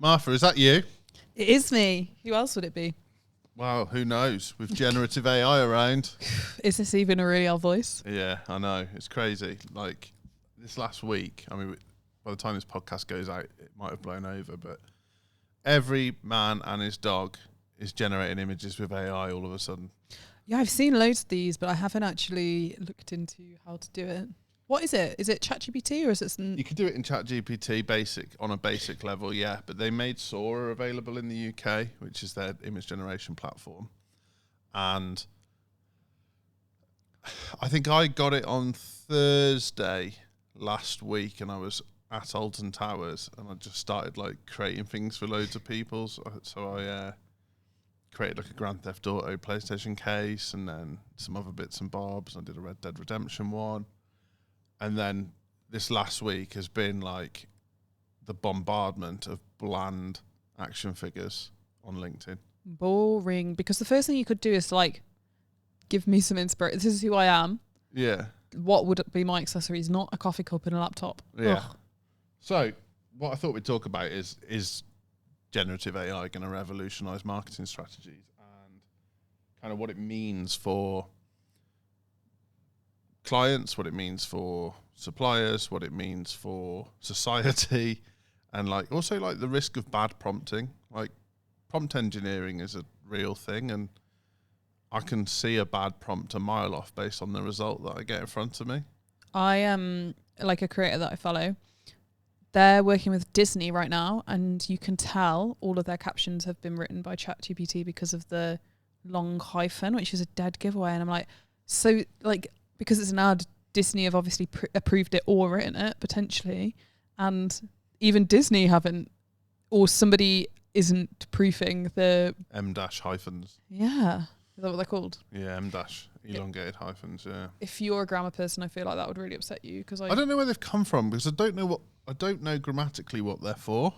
Martha, is that you? It is me. Who else would it be? Wow, who knows? With generative AI around. Is this even a real voice? Yeah, I know. It's crazy. Like, this last week, I mean, by the time this podcast goes out, it might have blown over, but every man and his dog is generating images with AI all of a sudden. Yeah, I've seen loads of these, but I haven't actually looked into how to do it. What is it? Is it ChatGPT or is it You could do it in ChatGPT on a basic level, yeah, but they made Sora available in the UK, which is their image generation platform. And I think I got it on Thursday last week, and I was at Alton Towers, and I just started like creating things for loads of people. So I created like a Grand Theft Auto PlayStation case, and then some other bits and bobs. I did a Red Dead Redemption one, and then this last week has been like the bombardment of bland action figures on LinkedIn. Boring. Because the first thing you could do is like, give me some inspiration. This is who I am. Yeah. What would be my accessories? Not a coffee cup and a laptop. Yeah. Ugh. So what I thought we'd talk about is generative AI going to revolutionize marketing strategies and kind of what it means for clients, what it means for suppliers, what it means for society, and like also like the risk of bad prompting. Like, prompt engineering is a real thing, and I can see a bad prompt a mile off based on the result that I get in front of me. I am like a creator that I follow. They're working with Disney right now, and you can tell all of their captions have been written by ChatGPT because of the long hyphen, which is a dead giveaway. And I'm like, so like, because it's an ad, Disney have obviously approved it or written it potentially, and even Disney haven't, or somebody isn't proofing the M-dash hyphens. Yeah. Is that what they're called? Yeah, M-dash, elongated hyphens, yeah. If you're a grammar person, I feel like that would really upset you, because I don't know where they've come from, because I don't know grammatically what they're for.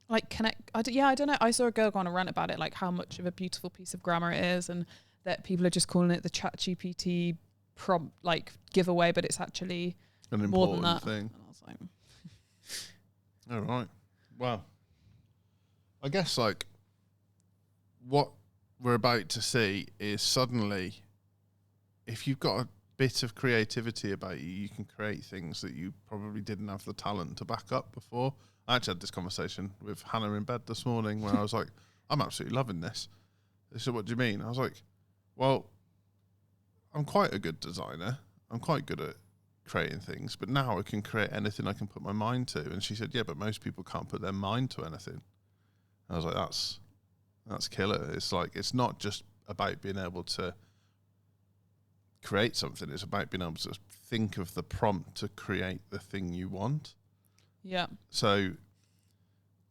Like I don't know. I saw a girl go on a rant about it, like how much of a beautiful piece of grammar it is, and that people are just calling it the ChatGPT prompt like giveaway, but it's actually an more than important that. thing. And I was like, all right. Well, I guess like what we're about to see is suddenly, if you've got a bit of creativity about you, you can create things that you probably didn't have the talent to back up before. I actually had this conversation with Hannah in bed this morning where I was like, I'm absolutely loving this. They said, what do you mean? I was like, well, I'm quite a good designer. I'm quite good at creating things, but now I can create anything I can put my mind to. And she said, yeah, but most people can't put their mind to anything. I was like, that's killer. It's like, it's not just about being able to create something. It's about being able to think of the prompt to create the thing you want. yeah. So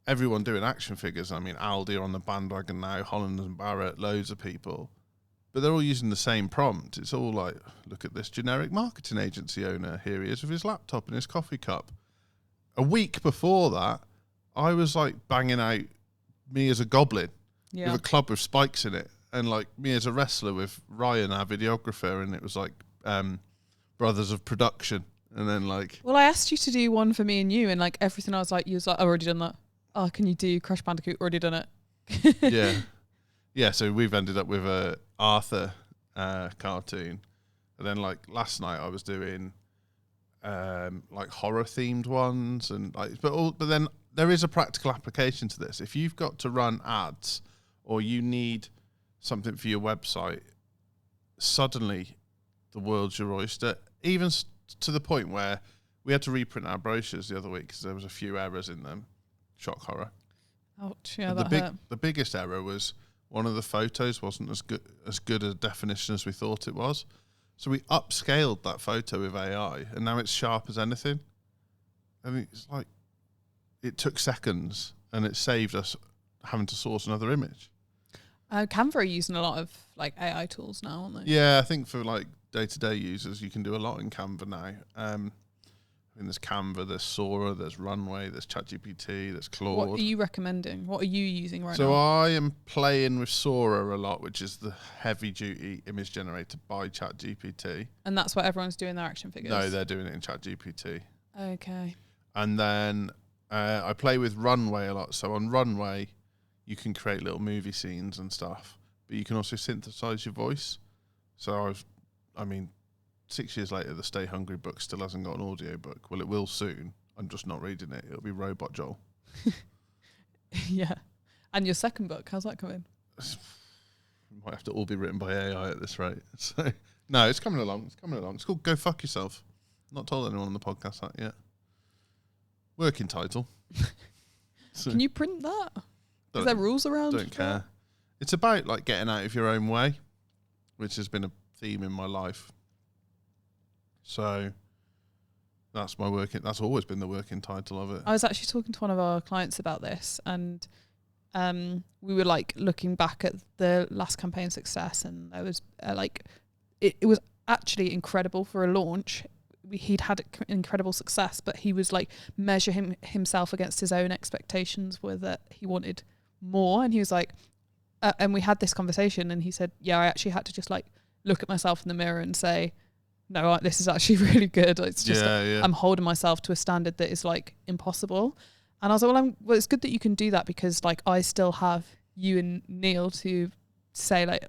everyone doing action figures, I mean, Aldi are on the bandwagon now, Holland and Barrett, loads of people, but they're all using the same prompt. It's all like, look at this generic marketing agency owner. Here he is with his laptop and his coffee cup. A week before that, I was like banging out me as a goblin with a club with spikes in it, and like me as a wrestler with Ryan, our videographer, and it was like Brothers of Production. And then like, well, I asked you to do one for me and you, and like everything I was like, you was like, I've already done that. Oh, can you do Crash Bandicoot? Already done it. yeah. So we've ended up with a Arthur cartoon, and then like last night I was doing like horror themed ones, and like, but then there is a practical application to this. If you've got to run ads or you need something for your website, suddenly the world's your oyster. Even to the point where we had to reprint our brochures the other week because there was a few errors in them. Shock horror. Ouch, yeah, The biggest error was one of the photos wasn't as good a definition as we thought it was. So we upscaled that photo with AI, and now it's sharp as anything. I mean, it's like, it took seconds, and it saved us having to source another image. Canva are using a lot of like AI tools now, aren't they? Yeah, I think for like day-to-day users, you can do a lot in Canva now. I mean, there's Canva, there's Sora, there's Runway, there's ChatGPT, there's Claude. What are you recommending? What are you using right now? So I am playing with Sora a lot, which is the heavy-duty image generator by ChatGPT. And that's what everyone's doing their action figures? No, they're doing it in ChatGPT. Okay. And then I play with Runway a lot. So on Runway, you can create little movie scenes and stuff, but you can also synthesize your voice. So 6 years later, the Stay Hungry book still hasn't got an audio book. Well, it will soon. I'm just not reading it. It'll be Robot Joel. Yeah. And your second book, how's that coming? It might have to all be written by AI at this rate. So no, it's coming along. It's called Go Fuck Yourself. Not told anyone on the podcast that yet. Working title. So, can you print that? Is there rules around? Don't care. It's about like getting out of your own way, which has been a theme in my life. So that's that's always been the working title of it. I was actually talking to one of our clients about this, and we were like looking back at the last campaign success, and there was it was actually incredible for a launch. He'd had incredible success, but he was like measuring himself against his own expectations, were that he wanted more. And he was like, and we had this conversation, and he said, yeah, I actually had to just like look at myself in the mirror and say, no, this is actually really good. It's just I'm holding myself to a standard that is like impossible. And I was like, well, it's good that you can do that, because like I still have you and Neil to say, like,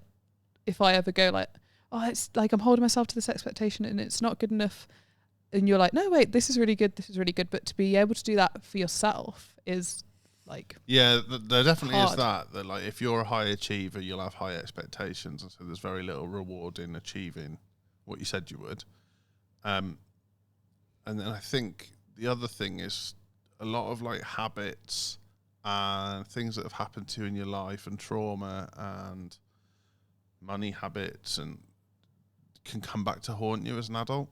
if I ever go like, oh, it's like I'm holding myself to this expectation and it's not good enough, and you're like, no, wait, this is really good. But to be able to do that for yourself is like, yeah, there definitely hard. Is that like if you're a high achiever, you'll have high expectations, and so there's very little reward in achieving what you said you would. And then I think the other thing is a lot of like habits and things that have happened to you in your life, and trauma and money habits, and can come back to haunt you as an adult,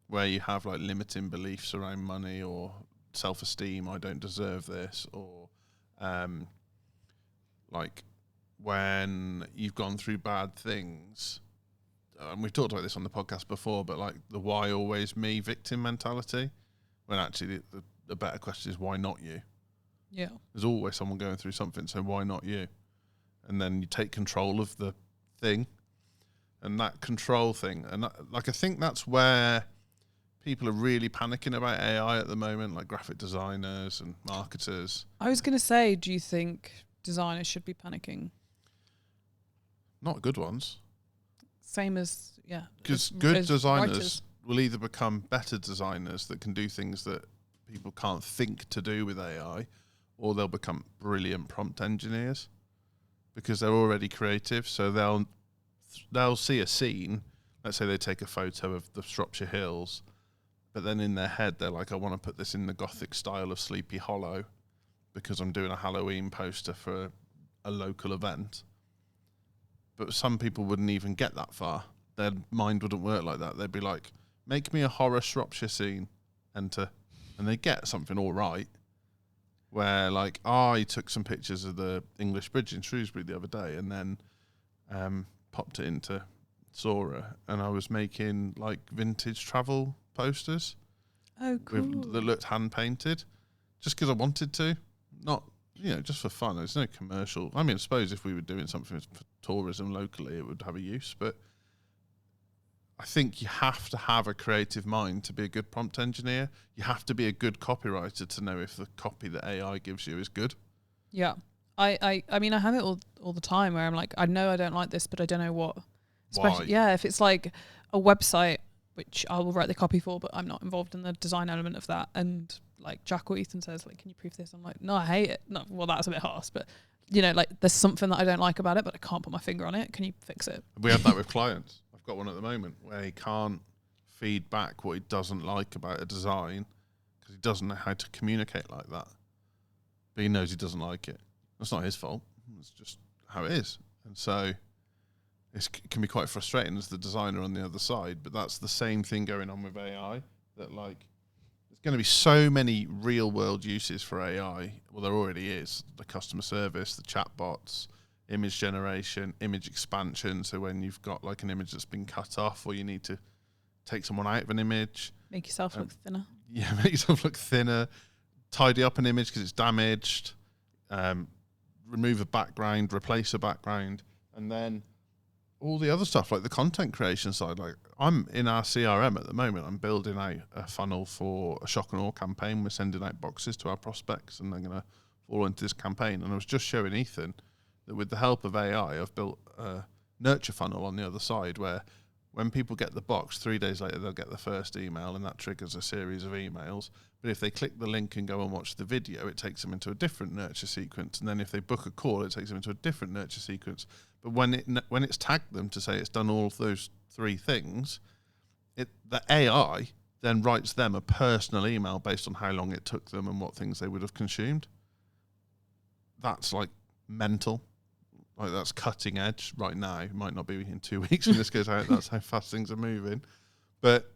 where you have like limiting beliefs around money or self-esteem. I don't deserve this, or like when you've gone through bad things. And we've talked about this on the podcast before, but like the why always me victim mentality, when actually the better question is why not you? Yeah. There's always someone going through something, so why not you? And then you take control of the thing, and that control thing. And that, like, I think that's where people are really panicking about AI at the moment, like graphic designers and marketers. I was going to say, do you think designers should be panicking? Not good ones. Same as, yeah. Because good designers writers will either become better designers that can do things that people can't think to do with AI, or they'll become brilliant prompt engineers because they're already creative. So they'll see a scene. Let's say they take a photo of the Shropshire Hills, but then in their head they're like, I want to put this in the Gothic style of Sleepy Hollow because I'm doing a Halloween poster for a local event. But some people wouldn't even get that far. Their mind wouldn't work like that. They'd be like, make me a horror Shropshire scene, enter. And they get something all right. Where like, I took some pictures of the English Bridge in Shrewsbury the other day, and then popped it into Sora, and I was making like vintage travel posters. Oh, cool. That looked hand painted, just because I wanted to, not, just for fun. There's no commercial. I mean, I suppose if we were doing something for tourism locally, it would have a use. But I think you have to have a creative mind to be a good prompt engineer. You have to be a good copywriter to know if the copy that AI gives you is good. Yeah. I mean, I have it all the time where I'm like, I know I don't like this, but I don't know what. Especially, yeah, if it's like a website, which I will write the copy for, but I'm not involved in the design element of that. And like Jack or Ethan says, like, can you proof this? I'm like, no, I hate it. No, well, that's a bit harsh, but like there's something that I don't like about it, but I can't put my finger on it. Can you fix it? We have that with clients. I've got one at the moment where he can't feed back what he doesn't like about a design because he doesn't know how to communicate like that. But he knows he doesn't like it. That's not his fault. It's just how it is. And so it can be quite frustrating as the designer on the other side, but that's the same thing going on with AI, that like there's going to be so many real world uses for AI. Well, there already is. The customer service, the chatbots, image generation, image expansion. So when you've got like an image that's been cut off, or you need to take someone out of an image. Make yourself look thinner. Yeah, make yourself look thinner. Tidy up an image because it's damaged. Remove a background, replace a background. And then all the other stuff, like the content creation side. Like I'm in our CRM at the moment. I'm building out a funnel for a shock and awe campaign. We're sending out boxes to our prospects, and they're going to fall into this campaign. And I was just showing Ethan that with the help of AI, I've built a nurture funnel on the other side where when people get the box, 3 days later, they'll get the first email, and that triggers a series of emails. But if they click the link and go and watch the video, it takes them into a different nurture sequence. And then if they book a call, it takes them into a different nurture sequence. But when it's tagged them to say it's done all of those 3 things, the AI then writes them a personal email based on how long it took them and what things they would have consumed. That's like mental. Like that's cutting edge right now. It might not be in 2 weeks when this goes out. That's how fast things are moving. But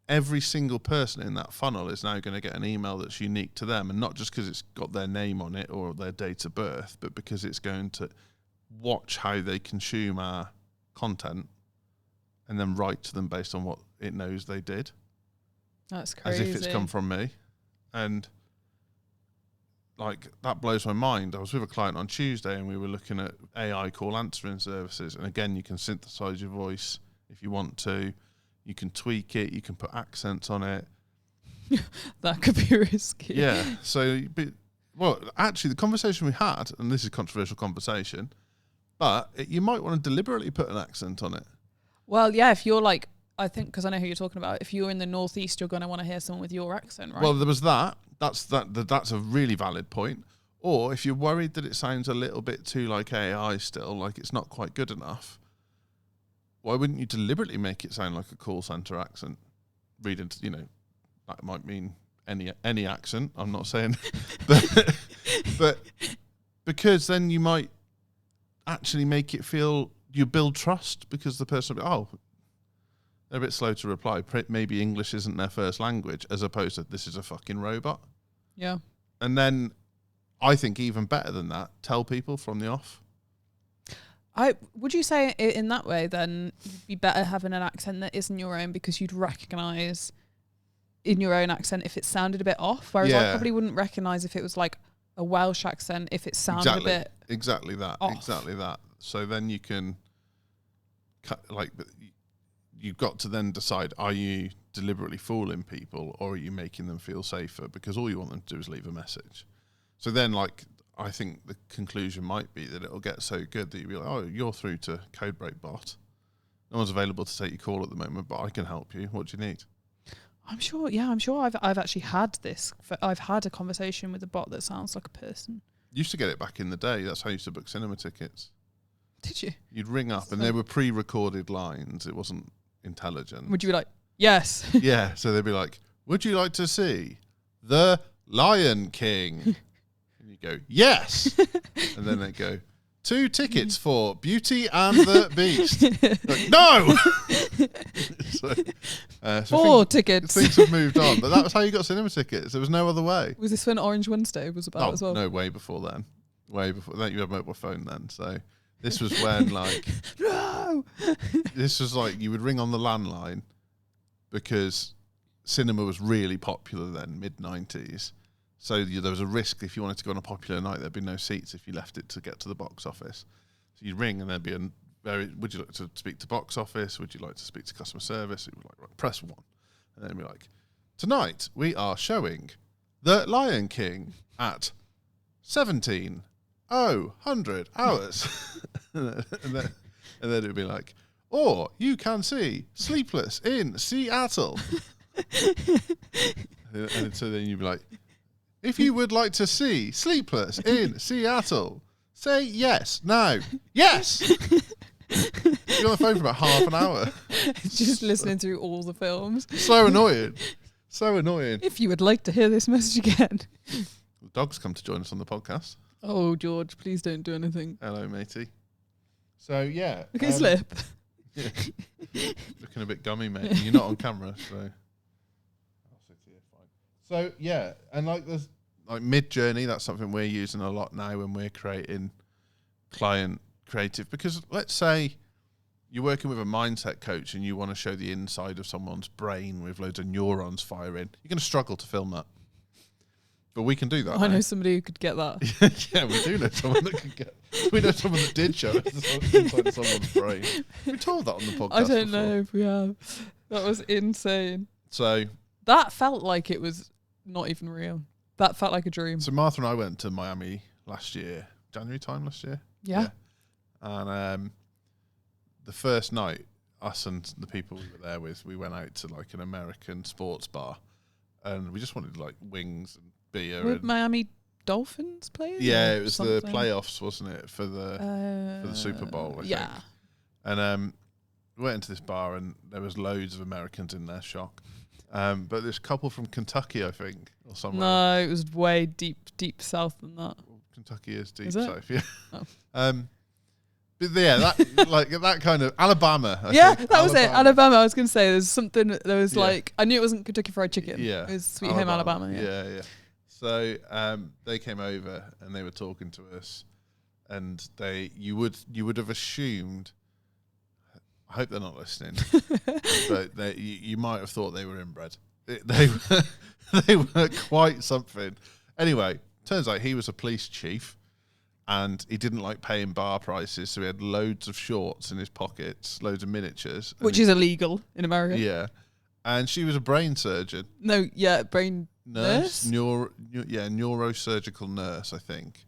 every single person in that funnel is now going to get an email that's unique to them, and not just because it's got their name on it or their date of birth, but because it's going to watch how they consume our content and then write to them based on what it knows they did. That's crazy. As if it's come from me. And like that blows my mind. I was with a client on Tuesday and we were looking at AI call answering services. And again, you can synthesize your voice if you want to. You can tweak it. You can put accents on it. That could be risky. Yeah. So, well, actually, the conversation we had, and this is a controversial conversation, but you might want to deliberately put an accent on it. Well, yeah, if you're like, I think, because I know who you're talking about, if you're in the Northeast, you're going to want to hear someone with your accent, right? Well, there was that. That's a really valid point. Or if you're worried that it sounds a little bit too like AI still, like it's not quite good enough, why wouldn't you deliberately make it sound like a call center accent? Reading, that might mean any accent. I'm not saying, but because then you might actually make it feel you build trust because the person will be, they're a bit slow to reply. Maybe English isn't their first language, as opposed to this is a fucking robot. Yeah. And then I think even better than that, tell people from the off. Would you say it in that way then you'd be better having an accent that isn't your own because you'd recognise in your own accent if it sounded a bit off, whereas I probably wouldn't recognise if it was like a Welsh accent if it sounded a bit exactly that off. So then you can you've got to then decide, are you deliberately fooling people or are you making them feel safer? Because all you want them to do is leave a message. So then I think the conclusion might be that it'll get so good that you'll be like, you're through to Codebreak bot. No one's available to take your call at the moment, but I can help you. What do you need? I'm sure I've actually had this. I've had a conversation with a bot that sounds like a person. Used to get it back in the day. That's how I used to book cinema tickets. Did you? You'd ring up and they were pre-recorded lines. It wasn't intelligent. Would you be like, yes? Yeah. So they'd be like, would you like to see The Lion King? And you go, yes. And then they go, 2 tickets for Beauty and the Beast. Like, no! So 4 tickets. Things have moved on, but that was how you got cinema tickets. There was no other way. Was this when Orange Wednesday was about as well? No, way before then. Way before that. You had a mobile phone then. So this was when no! This was like you would ring on the landline because cinema was really popular then, mid-90s. So there was a risk if you wanted to go on a popular night, there'd be no seats if you left it to get to the box office. So you'd ring and there'd be would you like to speak to box office? Would you like to speak to customer service? It would right, press 1. And then it'd be like, tonight we are showing The Lion King at 17:00 hours. and then it'd be like, or you can see Sleepless in Seattle. And so then you'd be like, if you would like to see Sleepless in Seattle, say yes now. Yes! You're on the phone for about half an hour. Just listening through all the films. So annoying. So annoying. If you would like to hear this message again. The dog's come to join us on the podcast. Oh, George, please don't do anything. Hello, matey. So, yeah. Okay, slip. Yeah. Looking a bit gummy, mate. You're not on camera, so... So yeah, and there's Mid-Journey, that's something we're using a lot now when we're creating client creative. Because let's say you're working with a mindset coach and you want to show the inside of someone's brain with loads of neurons firing. You're going to struggle to film that. But we can do that. I now. know somebody who could get that. Yeah, we do know someone that could get. We know someone that did show us inside someone's brain. We told that on the podcast. I don't before. know if we have. That was insane. So that felt like it was not even real. That felt like a dream. So Martha and I went to Miami last year, January time last year. Yeah. And the first night, us and the people we were there with, we went out to like an American sports bar, and we just wanted like wings and beer. Were And Miami Dolphins playing? yeah, it was something? the playoffs, wasn't it, for the Super Bowl? I think. And we went into this bar, and there was loads of Americans in there. Shock. But there's a couple from Kentucky, I think, or somewhere. No, it was way deep south than that. Well, Kentucky is deep Is it? south, yeah. Oh. But yeah, that like that kind of Alabama. I think. That was it. Alabama. I was going to say there's something. There was Yeah. like I knew it wasn't Kentucky Fried Chicken. Yeah, it was Sweet Home Alabama. Yeah. Yeah. So they came over and they were talking to us, and you would have assumed. I hope they're not listening, but you might have thought they were inbred. They were quite something. Anyway, turns out he was a police chief, and he didn't like paying bar prices, so he had loads of shorts in his pockets, loads of miniatures, Which is illegal in America. yeah. And she was a brain surgeon, No, brain nurse? neurosurgical nurse, I think.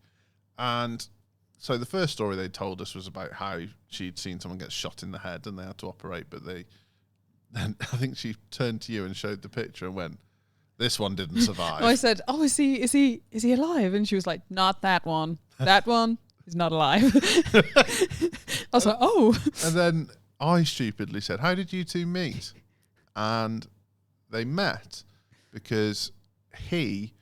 And so the first story they told us was about how she'd seen someone get shot in the head and they had to operate, but then I think she turned to you and showed the picture and went, "This one didn't survive." I said, "Oh, is he alive?" And she was like, "Not that one. That one is not alive." I was like, "Oh." And then I stupidly said, "How did you two meet?" And they met because he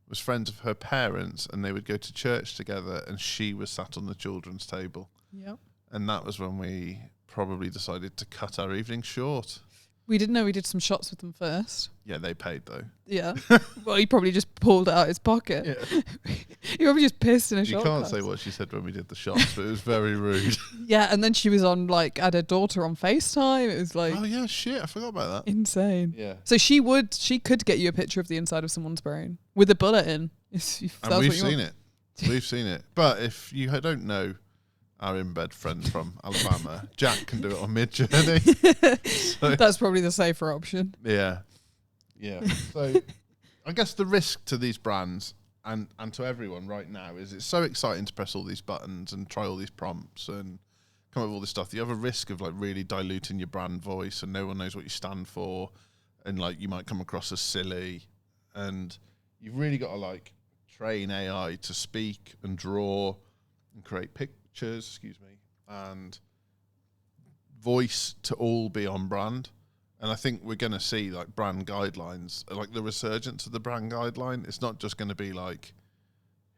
was friends of her parents and they would go to church together, and she was sat on the children's table. Yep. And that was when we probably decided to cut our evening short. We didn't know we did some shots with them first. Yeah, they paid though. Yeah. Well, he probably just pulled it out of his pocket. Yeah. He probably just pissed in a You shot can't glass. say what she said when we did the shots, but it was very rude. Yeah, and then she was on had her daughter on FaceTime. It was like Oh yeah, shit, I forgot about that. insane. Yeah. So she could get you a picture of the inside of someone's brain with a bullet in. If that's And we've what you seen want. it. We've seen it. But if you don't know our in-bed friend from Alabama, Jack can do it on Mid-Journey. So, That's probably the safer option. yeah. So I guess the risk to these brands and to everyone right now is it's so exciting to press all these buttons and try all these prompts and come up with all this stuff. You have a risk of like really diluting your brand voice and no one knows what you stand for, and like you might come across as silly, and you've really got to like train AI to speak and draw and create pictures, and voice to all be on brand. And I think we're going to see like brand guidelines, like the resurgence of the brand guideline. It's not just going to be like,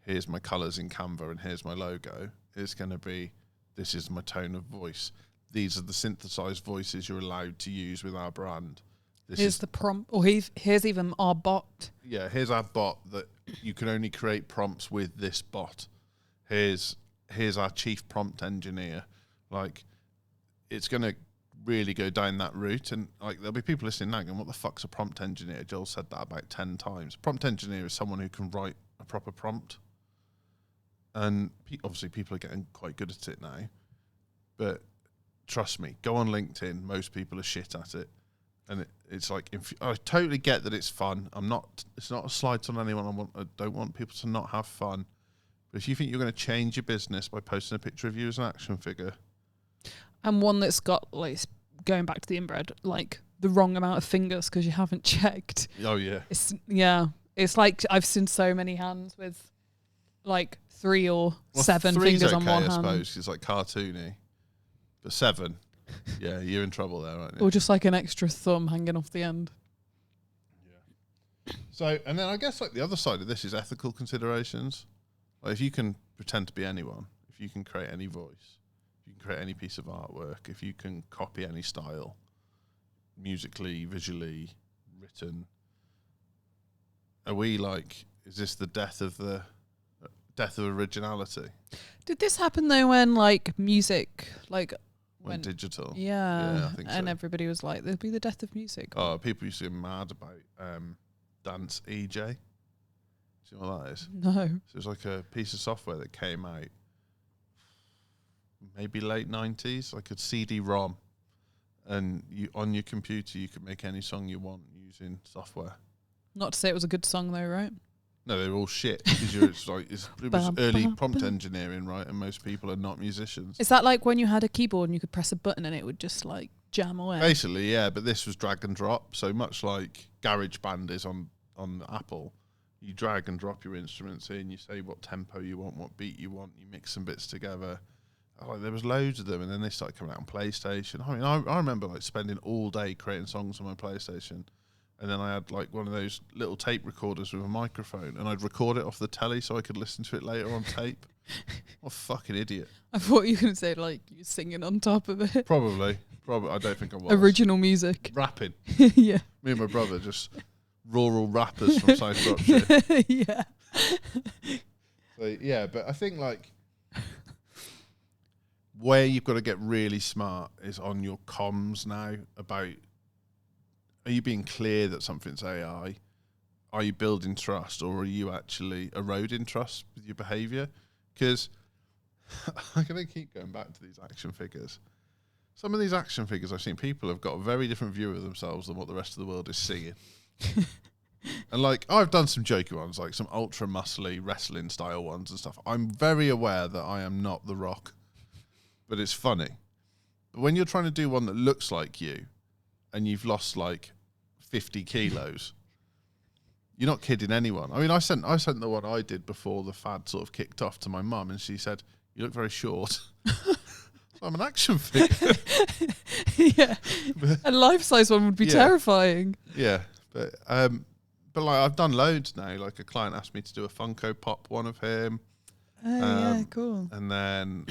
here's my colors in Canva and here's my logo. It's going to be, this is my tone of voice. These are the synthesized voices you're allowed to use with our brand. Here's the prompt, or here's even our bot. Yeah, here's our bot that you can only create prompts with this bot. Here's our chief prompt engineer. Like, it's going to really go down that route, and like there'll be people listening now going, "What the fuck's a prompt engineer?" Joel said that about 10 times. Prompt engineer is someone who can write a proper prompt, and obviously people are getting quite good at it now. But trust me, go on LinkedIn. Most people are shit at it, and it's like I totally get that it's fun. It's not a slight on anyone. I don't want people to not have fun. But if you think you're going to change your business by posting a picture of you as an action figure, And one that's got, like, going back to the inbred, like the wrong amount of fingers because you haven't checked. oh yeah, It's like I've seen so many hands with like 3 or 7 three's fingers on okay, one I hand. suppose it's like cartoony, but 7, yeah, you're in trouble there, aren't you? Or just like an extra thumb hanging off the end. Yeah. So, and then I guess like the other side of this is ethical considerations. Like if you can pretend to be anyone, if you can create any voice, if you can create any piece of artwork, if you can copy any style, musically, visually, written, are we like? Is this the death of originality? Did this happen though when like music like Went digital. Yeah, I think and so. everybody was like, "There'll be the death of music." Oh, people used to get mad about Dance EJ. Do you know what that is? No. So it was like a piece of software that came out maybe late 90s, like a CD-ROM. And you on your computer, you could make any song you want using software. Not to say it was a good song, though, right? No, they're all shit. Because it was early prompt engineering, right? And most people are not musicians. Is that like when you had a keyboard and you could press a button and it would just like jam away? Basically, yeah. But this was drag and drop. So much like GarageBand is on Apple. You drag and drop your instruments in. You say what tempo you want, what beat you want. You mix some bits together. Like there was loads of them, and then they started coming out on PlayStation. I mean, I remember like spending all day creating songs on my PlayStation, and then I had like one of those little tape recorders with a microphone, and I'd record it off the telly so I could listen to it later on tape. What a fucking idiot! I thought you were going to say like you singing on top of it. Probably. I don't think I was. Original music. Rapping. Yeah. Me and my brother just rural rappers from South Shropshire. Yeah. So yeah, but I think like. Where you've got to get really smart is on your comms now about, are you being clear that something's AI? Are you building trust, or are you actually eroding trust with your behaviour? Because I'm going to keep going back to these action figures. Some of these action figures I've seen, people have got a very different view of themselves than what the rest of the world is seeing. And like, I've done some jokey ones, like some ultra muscly wrestling style ones and stuff. I'm very aware that I am not The Rock. But it's funny. But when you're trying to do one that looks like you and you've lost like 50 kilos, you're not kidding anyone. I mean, I sent the one I did before the fad sort of kicked off to my mum, and she said, "You look very short." So I'm an action figure. Yeah. A life-size one would be terrifying. Yeah. But like I've done loads now. Like a client asked me to do a Funko Pop one of him. Oh, yeah, cool. And then...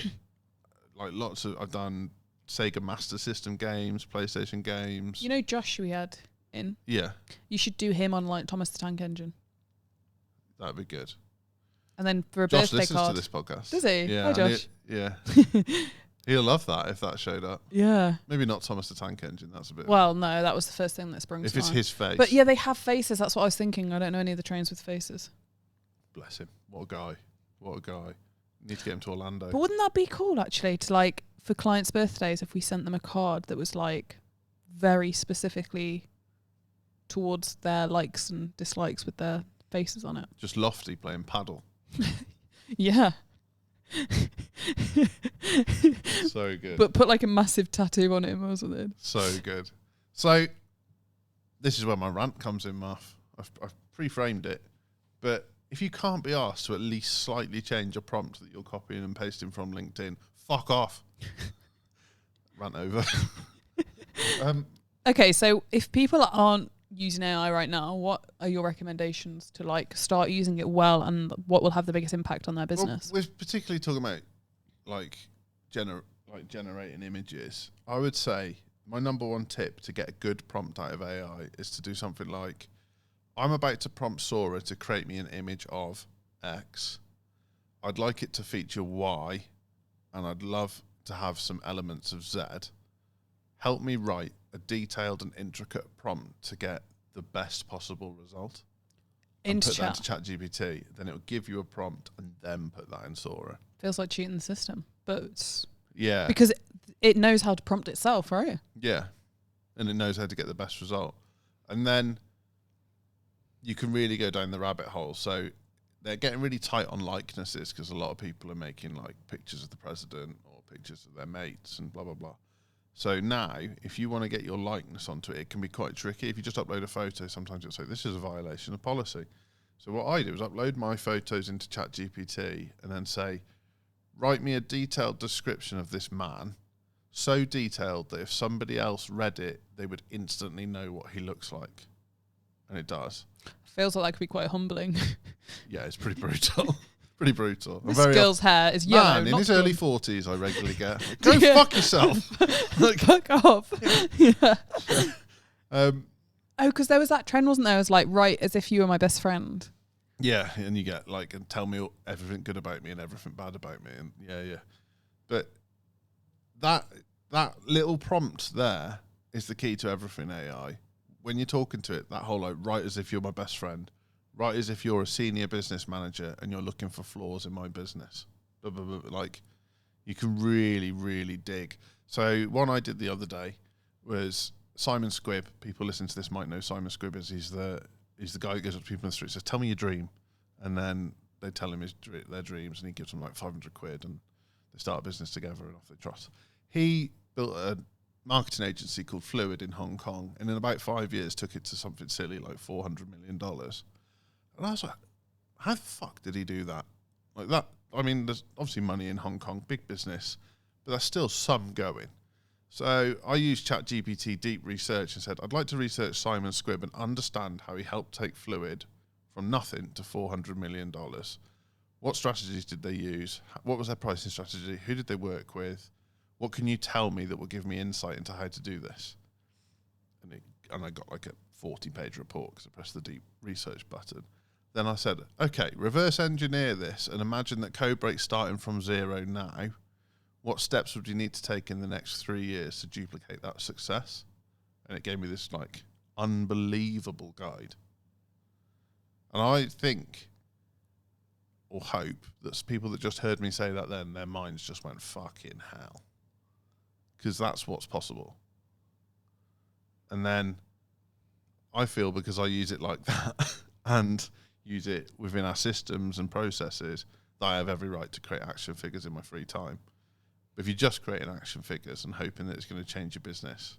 like I've done Sega Master System games, PlayStation games. You know Josh we had in? Yeah. You should do him on like Thomas the Tank Engine. That'd be good. And then for a Josh birthday listens card. to this podcast. Does he? Yeah. Hi, Josh. Yeah. He'll love that if that showed up. Yeah. Maybe not Thomas the Tank Engine. That's a bit... Well, no, that was the first thing that sprung to if it's mind. his face. But yeah, they have faces. That's what I was thinking. I don't know any of the trains with faces. Bless him. What a guy. What a guy. Need to get him to Orlando. But wouldn't that be cool, actually, to like... for clients' birthdays, if we sent them a card that was like very specifically towards their likes and dislikes with their faces on it. Just Lofty playing paddle. Yeah. So good. But put like a massive tattoo on him or something. So good. So this is where my rant comes in, Muff. I've pre-framed it. But if you can't be asked to at least slightly change a prompt that you're copying and pasting from LinkedIn, fuck off. Rant over. Okay, so if people aren't using AI right now, what are your recommendations to like start using it well, and what will have the biggest impact on their business? Well, we're particularly talking about like generating images. I would say my number one tip to get a good prompt out of AI is to do something like, I'm about to prompt Sora to create me an image of X. I'd like it to feature Y, and I'd love to have some elements of Z. Help me write a detailed and intricate prompt to get the best possible result. And put that into ChatGPT. Then it will give you a prompt and then put that in Sora. Feels like cheating the system, but yeah, because it knows how to prompt itself, right? Yeah, and it knows how to get the best result. And then you can really go down the rabbit hole. So they're getting really tight on likenesses because a lot of people are making like pictures of the president or pictures of their mates and blah, blah, blah. So now, if you want to get your likeness onto it, it can be quite tricky. If you just upload a photo, sometimes it'll say, this is a violation of policy. So what I do is upload my photos into ChatGPT and then say, write me a detailed description of this man, so detailed that if somebody else read it, they would instantly know what he looks like. And it does. Feels like that could be quite humbling. Yeah, it's pretty brutal. Pretty brutal. This girl's hair is yellow. Man, in his early 40s, I regularly get, go fuck yourself. Like, fuck off. Yeah. Oh, because there was that trend, wasn't there? It was like, write as if you were my best friend. Yeah, and you get like, and tell me everything good about me and everything bad about me. And yeah. But that little prompt there is the key to everything AI. When you're talking to it, that whole like, write as if you're my best friend, write as if you're a senior business manager and you're looking for flaws in my business. Blah, blah, blah. Like, you can really, really dig. So one I did the other day was Simon Squibb. People listening to this might know Simon Squibb is he's the guy who goes up to people in the street and says, "Tell me your dream," and then they tell him their dreams, and he gives them like 500 quid, and they start a business together, and off they trot. He built a marketing agency called Fluid in Hong Kong, and in about 5 years took it to something silly like $400 million. And I was like, how the fuck did he do that? Like that. I mean, there's obviously money in Hong Kong, big business, but there's still some going. So I used ChatGPT deep research and said, I'd like to research Simon Squibb and understand how he helped take Fluid from nothing to $400 million. What strategies did they use? What was their pricing strategy? Who did they work with? What can you tell me that will give me insight into how to do this? And I got like a 40-page report because I pressed the deep research button. Then I said, okay, reverse engineer this and imagine that Codebreak's starting from zero now. What steps would you need to take in the next 3 years to duplicate that success? And it gave me this like unbelievable guide. And I think or hope that people that just heard me say that then, their minds just went, fucking hell. Because that's what's possible. And then I feel because I use it like that and use it within our systems and processes that I have every right to create action figures in my free time. But if you're just creating action figures and hoping that it's going to change your business,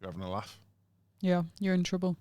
you're having a laugh. Yeah, you're in trouble.